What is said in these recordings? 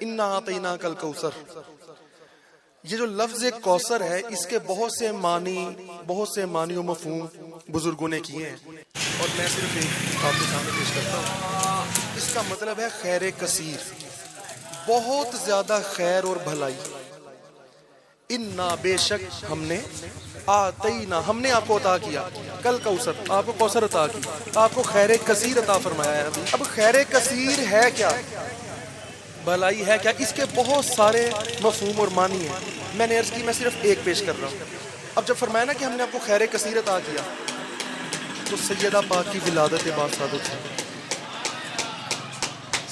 انا اعطیناک الکوثر، یہ جو لفظ کوثر ہے اس کے بہت سے معنی و مفہوم بزرگوں نے کیے ہیں، اور میں صرف ایک آپ کے سامنے پیش کرتا ہوں۔ اس کا مطلب ہے خیر کثیر، بہت زیادہ خیر اور بھلائی۔ انا بے شک ہم نے، آتینا ہم نے آپ کو عطا کیا، کل کوثر آپ کو کوثر عطا کی، آپ کو خیر کثیر عطا فرمایا ہے۔ اب خیر کثیر ہے کیا، بھلائی ہے کیا، اس کے بہت سارے مفہوم اور معنی ہیں۔ میں نے عرض کی میں صرف ایک پیش کر رہا ہوں۔ اب جب فرمایا نا کہ ہم نے آپ کو خیر کثیر عطا کیا، تو سیدہ پاک کی ولادت باسعادت ہے،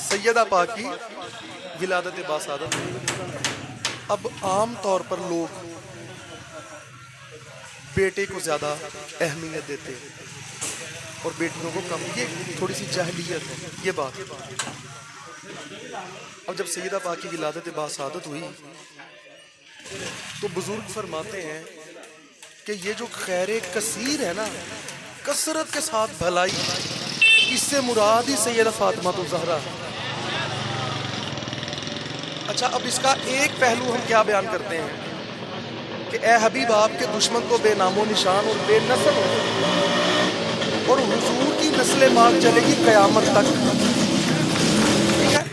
سیدہ پاک کی ولادت باسعادت ہے۔ اب عام طور پر لوگ بیٹے کو زیادہ اہمیت دیتے ہیں اور بیٹیوں کو کم، یہ تھوڑی سی جاہلیت ہے یہ بات۔ اب جب سیدہ پاک کی ولادت باسعادت ہوئی تو بزرگ فرماتے ہیں کہ یہ جو خیر کثیر ہے نا، کثرت کے ساتھ بھلائی، اس سے مراد ہی سیدہ فاطمہ الزہرا۔ اچھا، اب اس کا ایک پہلو ہم کیا بیان کرتے ہیں کہ اے حبیب آپ کے دشمن تو بے نام و نشان اور بے نسل ہو، اور حضور کی نسل پاک چلے گی قیامت تک، ٹھیک ہے۔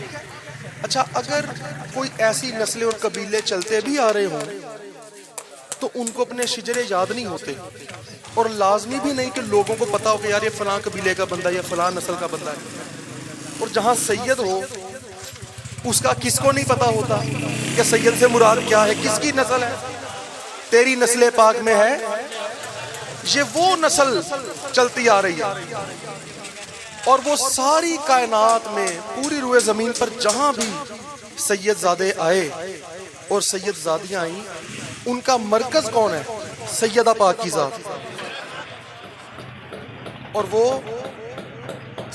اچھا، اگر کوئی ایسی نسلیں اور قبیلے چلتے بھی آ رہے ہوں تو ان کو اپنے شجرے یاد نہیں ہوتے، اور لازمی بھی نہیں کہ لوگوں کو پتا ہو کہ یار یہ فلاں قبیلے کا بندہ ہے یا فلاں نسل کا بندہ ہے۔ اور جہاں سید ہو اس کا کس کو نہیں پتا ہوتا کہ سید سے مراد کیا ہے، کس کی نسل ہے۔ تیری نسل پاک میں ہے، یہ وہ نسل چلتی آ رہی ہے، اور وہ ساری کائنات میں پوری روئے زمین پر جہاں بھی سید زادے آئے اور سید زادیاں آئیں، ان کا مرکز کون ہے؟ سیدہ پاک کی ذات، اور وہ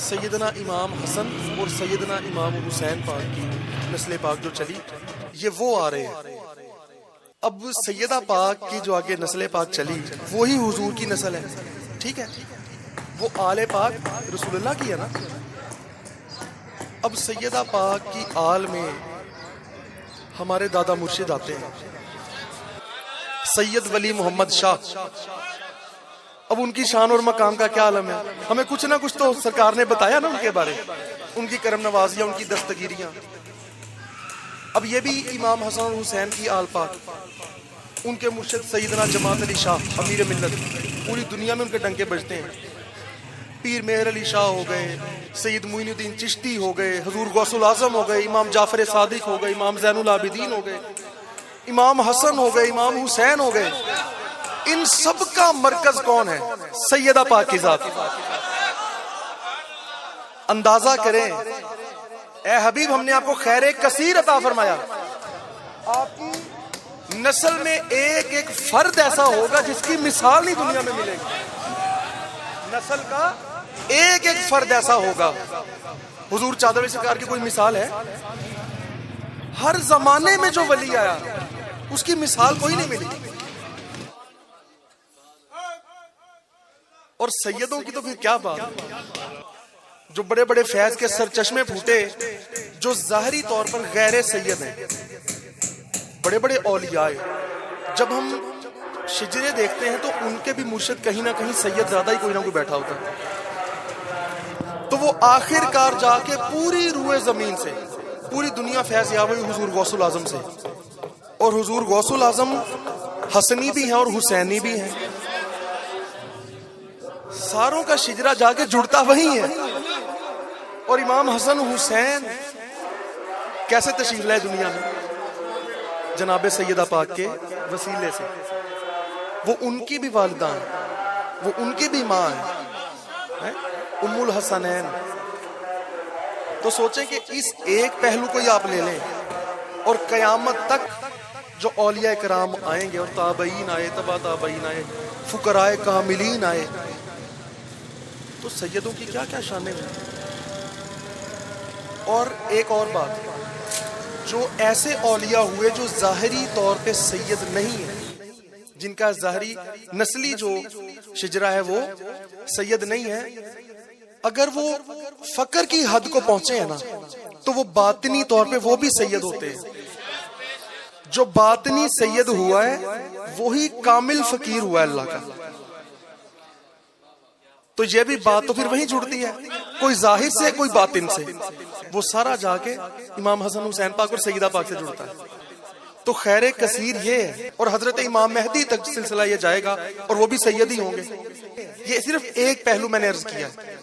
سیدنا امام حسن اور سیدنا امام حسین پاک کی نسل پاک جو چلی، یہ وہ آ رہے ہیں۔ اب سیدہ پاک کی جو آگے نسل پاک چلی وہی حضور کی نسل ہے، ٹھیک ہے، وہ آل پاک رسول اللہ کی ہے نا۔ اب سیدہ پاک کی آل میں ہمارے دادا مرشد آتے ہیں، سید ولی محمد شاہ۔ اب ان کی شان اور مقام کا کیا عالم ہے، ہمیں کچھ نہ کچھ تو سرکار نے بتایا نا ان کے بارے، ان کی کرم نوازیاں، ان کی دستگیریاں۔ اب یہ بھی امام حسن اور حسین کی آل پاک، ان کے مرشد سیدنا جماعت علی شاہ امیر ملت، پوری دنیا میں ان کے ڈنکے بجتے ہیں۔ پیر مہر علی شاہ ہو گئے، سید معین الدین چشتی ہو گئے، حضور غوث الاعظم ہو گئے، امام جعفر صادق ہو گئے، امام زین العابدین ہو گئے، امام حسن ہو گئے، امام حسین ہو گئے۔ ان سب کا مرکز کون ہے؟ سیدہ پاک کی ذات۔ اندازہ کریں، اے حبیب ہم نے آپ کو خیر کثیر عطا فرمایا، آپ کی نسل میں ایک ایک فرد ایسا ہوگا جس کی مثال نہیں دنیا میں ملے گی، نسل کا ایک ایک فرد ایسا ہوگا۔ حضور چادر سرکار کی کوئی مثال ہے؟ ہر زمانے میں جو ولی آیا اس کی مثال کوئی نہیں ملی، اور سیدوں کی تو پھر کیا بات، جو بڑے بڑے فیض کے سرچشمے پھوٹے، جو ظاہری طور پر غیر سید ہیں، بڑے بڑے اولیاء، جب ہم شجرے دیکھتے ہیں تو ان کے بھی مرشد کہیں نہ کہیں سید زیادہ ہی کوئی نہ کوئی بیٹھا ہوتا ہے۔ تو وہ آخر کار جا کے پوری روئے زمین سے پوری دنیا فیض یاب ہوئی حضور غوث الاعظم سے، اور حضور غوث الاعظم حسنی بھی ہیں اور حسینی بھی ہیں، ساروں کا شجرہ جا کے جڑتا وہی ہے۔ اور امام حسن حسین کیسے تشریف لائے دنیا میں؟ جناب سیدہ پاک کے وسیلے سے، وہ ان کی بھی والدہ ہیں، وہ ان کی بھی ماں ہیں، ام الحسنین۔ تو سوچیں کہ اس ایک پہلو کو ہی آپ لے لیں، اور قیامت تک جو اولیاء کرام آئیں گے، اور تابعین آئے، تبع تابعین آئے، فقراء کاملین آئے، تو سیدوں کی کیا کیا شانیں ہیں۔ اور ایک اور بات، جو ایسے اولیاء ہوئے جو ظاہری طور پہ سید نہیں ہیں، جن کا ظاہری نسلی جو شجرہ ہے وہ سید نہیں ہے، اگر وہ فقر کی حد کو پہنچے ہیں نا تو وہ باطنی طور پہ وہ بھی سید ہوتے ہیں. جو باطنی سید ہوا ہے وہی کامل فقیر ہوا ہے اللہ کا. تو یہ بھی بات تو پھر وہیں جڑتی ہے, کوئی ظاہر سے کوئی باطن سے, وہ سارا جا کے امام حسن حسین پاک اور سیدہ پاک سے جڑتا ہے. تو خیر کثیر یہ ہے, اور حضرت امام مہدی تک سلسلہ یہ جائے گا اور وہ بھی سید ہی ہوں گے. یہ صرف ایک پہلو میں نے عرض کیا ہے.